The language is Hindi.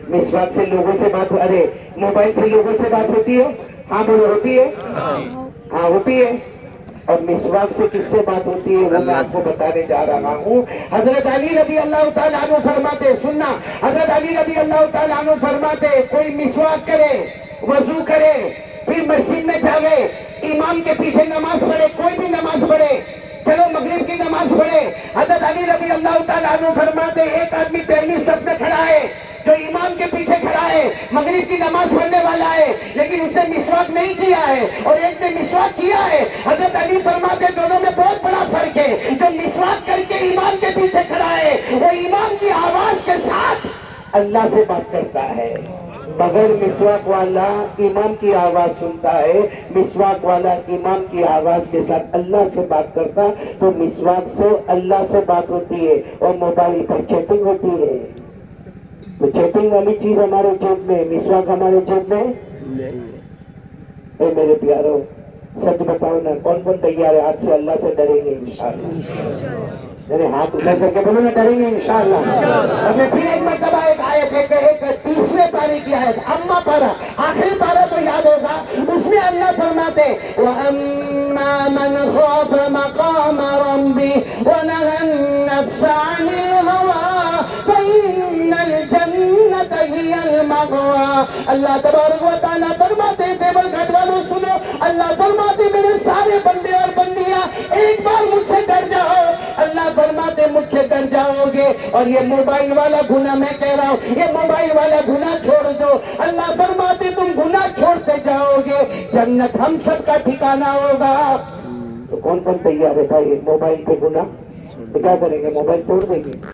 मिसवाक से लोगों से बात, अरे मोबाइल से लोगों से बात होती है? हाँ बोलो, होती है? हाँ होती है। और मिसवाक से किससे बात होती है वो मैं आपको बताने जा रहा हूँ। हजरत अली रज़ी अल्लाह ताला अन्हु फरमाते, सुनना, हजरत अली रज़ी अल्लाह ताला अन्हु फरमाते, कोई मिसवाक करे, वजू करे, फिर मस्जिद में जावे, इमाम के पीछे नमाज पढ़े, कोई भी नमाज पढ़े, चलो मगरिब की नमाज पढ़े, हजरत अली रज़ी अल्लाह ताला अन्हु फरमाते, एक आदमी पहली सफ में खड़ा है जो इमाम के पीछे खड़ा है, मगरिब की नमाज पढ़ने वाला है, लेकिन उसने मिसवाक नहीं किया है, और एक ने मिसवाक किया है। हजरत अली फरमाते दोनों में बहुत बड़ा फर्क है। जो मिसवाक करके इमाम के पीछे खड़ा है वो इमाम की आवाज के साथ अल्लाह से बात करता है, मगर मिसवाक वाला इमाम की आवाज सुनता है, मिसवाक वाला इमाम की आवाज के साथ अल्लाह से बात करता। तो मिसवाक से अल्लाह से बात होती है और मोबाइल पर चैटिंग होती है। तो चैटिंग वाली चीज हमारे जेब में, मिसवाक हमारे जेब में नहीं है। मेरे प्यारो, सच बताओ ना, कौन कौन तैयार है आज से अल्लाह से डरेंगे इंशाअल्लाह? मेरे हाथ उठा करके बोलो ना, डरेंगे इंशाअल्लाह। और मैं फिर एक मरतबा एक आयत, एक 30वें पारे की आयत, अम्मा पारा, आखिरी पारा तो याद होगा, उसमें अल्लाह फरमाते व अम्मा मन खौफ मकाम रब्बी व नहन नफ्स अनिल हवा फइन्नल जन्नत हियल मअवा। अल्लाह तबारक व तआला फरमाते, देवल घाट वालों सुनो, अल्लाह फरमाते मेरे सारे बंदे और बंदियां एक बार मुझसे डर जाओ। अल्लाह फरमाते मुझसे डर जाओगे और ये मोबाइल वाला गुनाह, मैं कह रहा हूँ ये मोबाइल वाला गुनाह छोड़ दो। अल्लाह फरमाते तुम गुनाह छोड़ते जाओगे, जन्नत हम सबका ठिकाना होगा। तो कौन कौन तैयार है भाई मोबाइल पे गुनाह? तो क्या करेंगे, मोबाइल तोड़ देंगे?